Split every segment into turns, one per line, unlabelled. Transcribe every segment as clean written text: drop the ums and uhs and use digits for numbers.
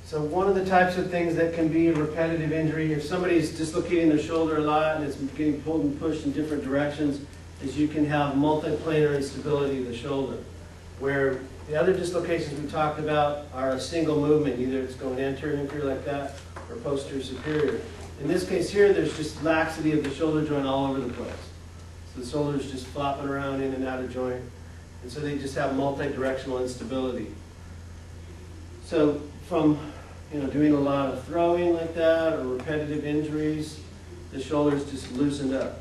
So one of the types of things that can be a repetitive injury, if somebody's dislocating their shoulder a lot and it's getting pulled and pushed in different directions, is you can have multiplanar instability of the shoulder, where the other dislocations we talked about are a single movement, either it's going anterior, inferior like that, or posterior, superior. In this case here, there's just laxity of the shoulder joint all over the place. So the shoulder's just flopping around in and out of joint, and so they just have multi-directional instability. So from doing a lot of throwing like that or repetitive injuries, the shoulder's just loosened up.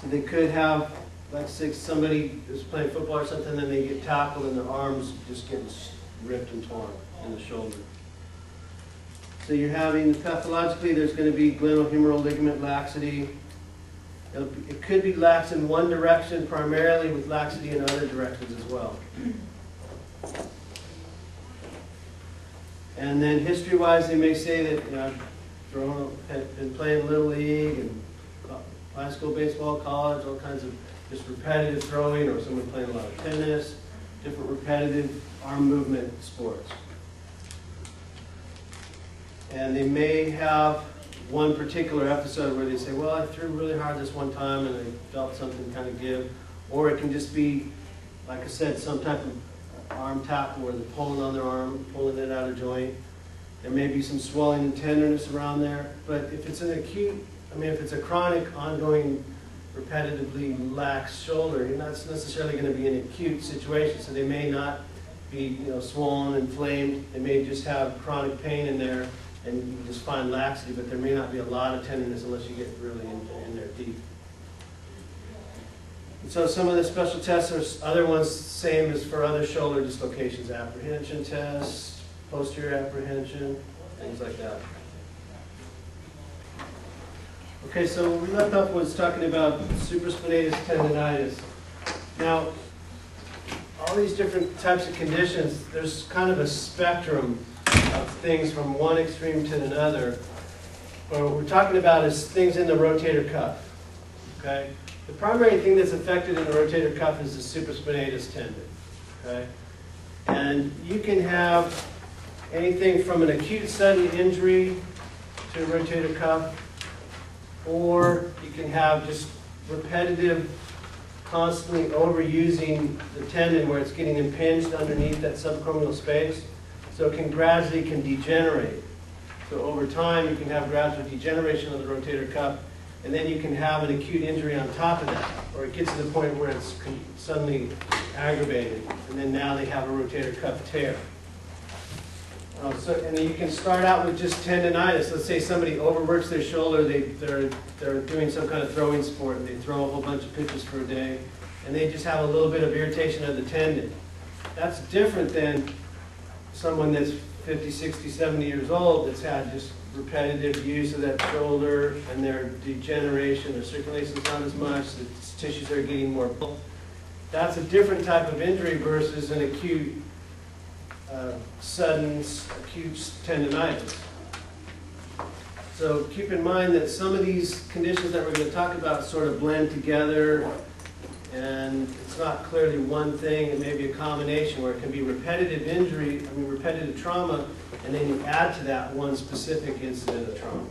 So they could have, like say somebody is playing football or something, and they get tackled and their arms just get ripped and torn in the shoulder. So you're having, pathologically, there's going to be glenohumeral ligament laxity. It could be lax in one direction primarily, with laxity in other directions as well. And then history-wise, they may say that had been playing Little League and high school baseball, college, all kinds of just repetitive throwing, or someone playing a lot of tennis, different repetitive arm movement sports. And they may have one particular episode where they say, well, I threw really hard this one time and I felt something kind of give. Or it can just be, like I said, some type of arm tackle where they're pulling on their arm, pulling it out of joint. There may be some swelling and tenderness around there. But if it's an acute, if it's a chronic, ongoing, repetitively lax shoulder, you're not necessarily going to be in an acute situation. So they may not be swollen, inflamed. They may just have chronic pain in there, and you can just find laxity, but there may not be a lot of tenderness unless you get really in there deep. And so some of the special tests are other ones, same as for other shoulder dislocations, apprehension tests, posterior apprehension, things like that. Okay, so we left off was talking about supraspinatus tendinitis. Now, all these different types of conditions, there's kind of a spectrum of things from one extreme to another. But what we're talking about is things in the rotator cuff. Okay? The primary thing that's affected in the rotator cuff is the supraspinatus tendon. Okay? And you can have anything from an acute sudden injury to a rotator cuff, or you can have just repetitive, constantly overusing the tendon where it's getting impinged underneath that subacromial space. So it can gradually degenerate. So over time, you can have gradual degeneration of the rotator cuff, and then you can have an acute injury on top of that, or it gets to the point where it's suddenly aggravated, and then now they have a rotator cuff tear. And then you can start out with just tendinitis. Let's say somebody overworks their shoulder, they're doing some kind of throwing sport, and they throw a whole bunch of pitches for a day, and they just have a little bit of irritation of the tendon. That's different than someone that's 50, 60, 70 years old that's had just repetitive use of that shoulder, and their degeneration, their circulation's not as much, the tissues are getting more bulk. That's a different type of injury versus an acute, sudden, acute tendinitis. So keep in mind that some of these conditions that we're going to talk about sort of blend together, and it's not clearly one thing. It may be a combination where it can be repetitive injury, repetitive trauma, and then you add to that one specific incident of trauma.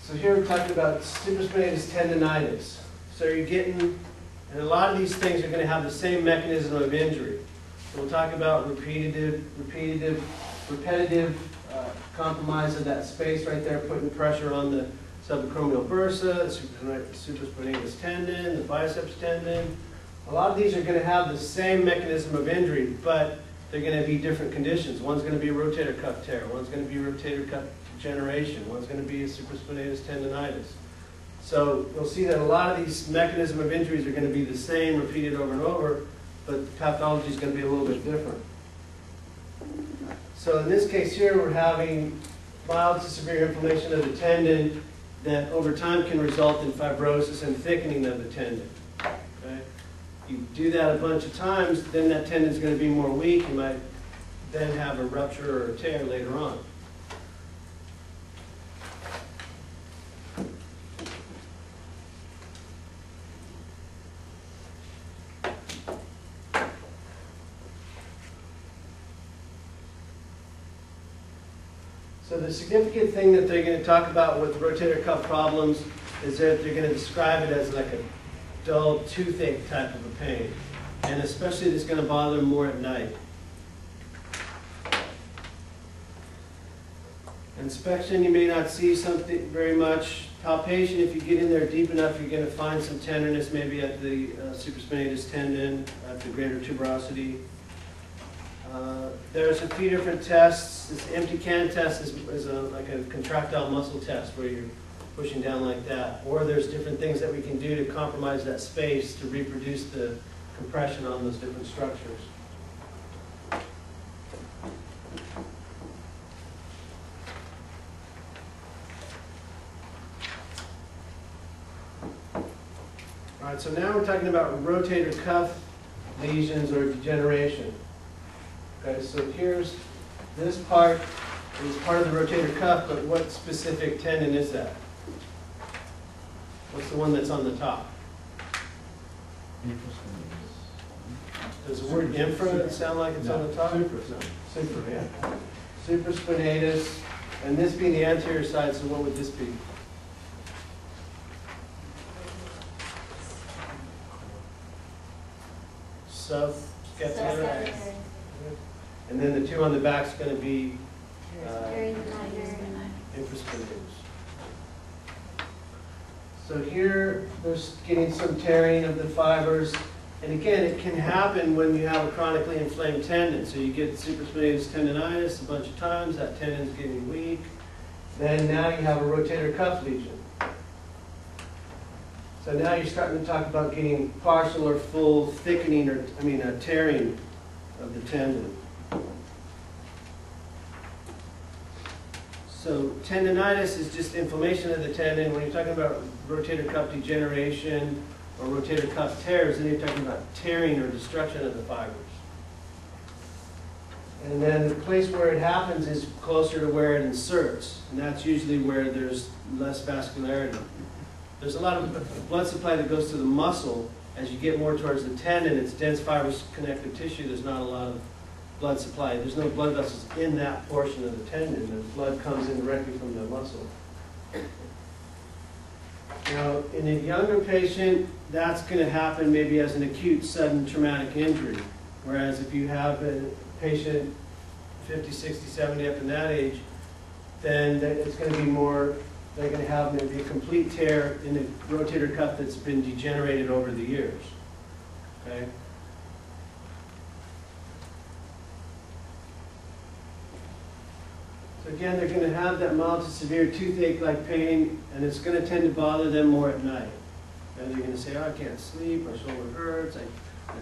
So here we're talking about supraspinatus tendinitis. So you're getting, and a lot of these things are going to have the same mechanism of injury. So we'll talk about repetitive compromise of that space right there, putting pressure on the subacromial bursa, the supraspinatus tendon, the biceps tendon. A lot of these are going to have the same mechanism of injury, but they're going to be different conditions. One's going to be a rotator cuff tear, one's going to be rotator cuff degeneration, one's going to be a supraspinatus tendinitis. So you'll see that a lot of these mechanism of injuries are going to be the same, repeated over and over, but the pathology is going to be a little bit different. So in this case here, we're having mild to severe inflammation of the tendon that over time can result in fibrosis and thickening of the tendon. Okay? You do that a bunch of times, then that tendon is going to be more weak. You might then have a rupture or a tear later on. So the significant thing that they're going to talk about with rotator cuff problems is that they're going to describe it as like a dull toothache type of a pain. And especially it's going to bother them more at night. Inspection, you may not see something very much. Palpation, if you get in there deep enough, you're going to find some tenderness, maybe at the supraspinatus tendon, at the greater tuberosity. There's a few different tests. This empty can test is like a contractile muscle test where you're pushing down like that. Or there's different things that we can do to compromise that space to reproduce the compression on those different structures. All right, so now we're talking about rotator cuff lesions or degeneration. Okay, so here's this part is part of the rotator cuff, but what specific tendon is that? What's the one that's on the top? Does the word infra sound like it's on the top? Supra, yeah. Supraspinatus, and this being the anterior side, so what would this be? Subscapularis. And then the two on the back is going to be infraspinatus. So here, there's getting some tearing of the fibers. And again, it can happen when you have a chronically inflamed tendon. So you get supraspinatus tendonitis a bunch of times, that tendon's getting weak. Then now you have a rotator cuff lesion. So now you're starting to talk about getting partial or full thickening, or tearing of the tendon. So tendonitis is just inflammation of the tendon. When you're talking about rotator cuff degeneration or rotator cuff tears, then you're talking about tearing or destruction of the fibers. And then the place where it happens is closer to where it inserts, and that's usually where there's less vascularity. There's a lot of blood supply that goes to the muscle. As you get more towards the tendon, it's dense fibrous connective tissue. There's not a lot of blood supply. There's no blood vessels in that portion of the tendon. The blood comes in directly from the muscle. Now, in a younger patient, that's going to happen maybe as an acute sudden traumatic injury. Whereas if you have a patient 50, 60, 70 up in that age, then it's going to be more, they're going to have maybe a complete tear in the rotator cuff that's been degenerated over the years. Okay? So again, they're going to have that mild to severe toothache-like pain, and it's going to tend to bother them more at night. And they're going to say, oh, I can't sleep, my shoulder hurts, I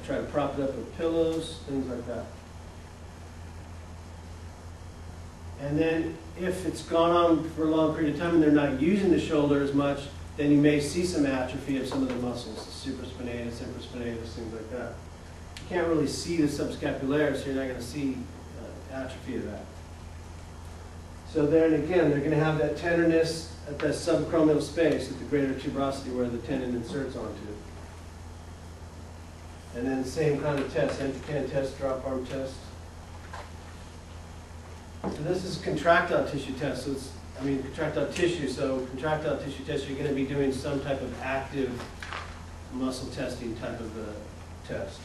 try to prop it up with pillows, things like that. And then if it's gone on for a long period of time and they're not using the shoulder as much, then you may see some atrophy of some of the muscles, the supraspinatus, infraspinatus, things like that. You can't really see the subscapularis, so you're not going to see atrophy of that. So then again, they're going to have that tenderness at that subacromial space, at the greater tuberosity where the tendon inserts onto. And then the same kind of test, empty can test, drop arm test. So this is contractile tissue test. So it's, contractile tissue. So contractile tissue test, you're going to be doing some type of active muscle testing type of a test.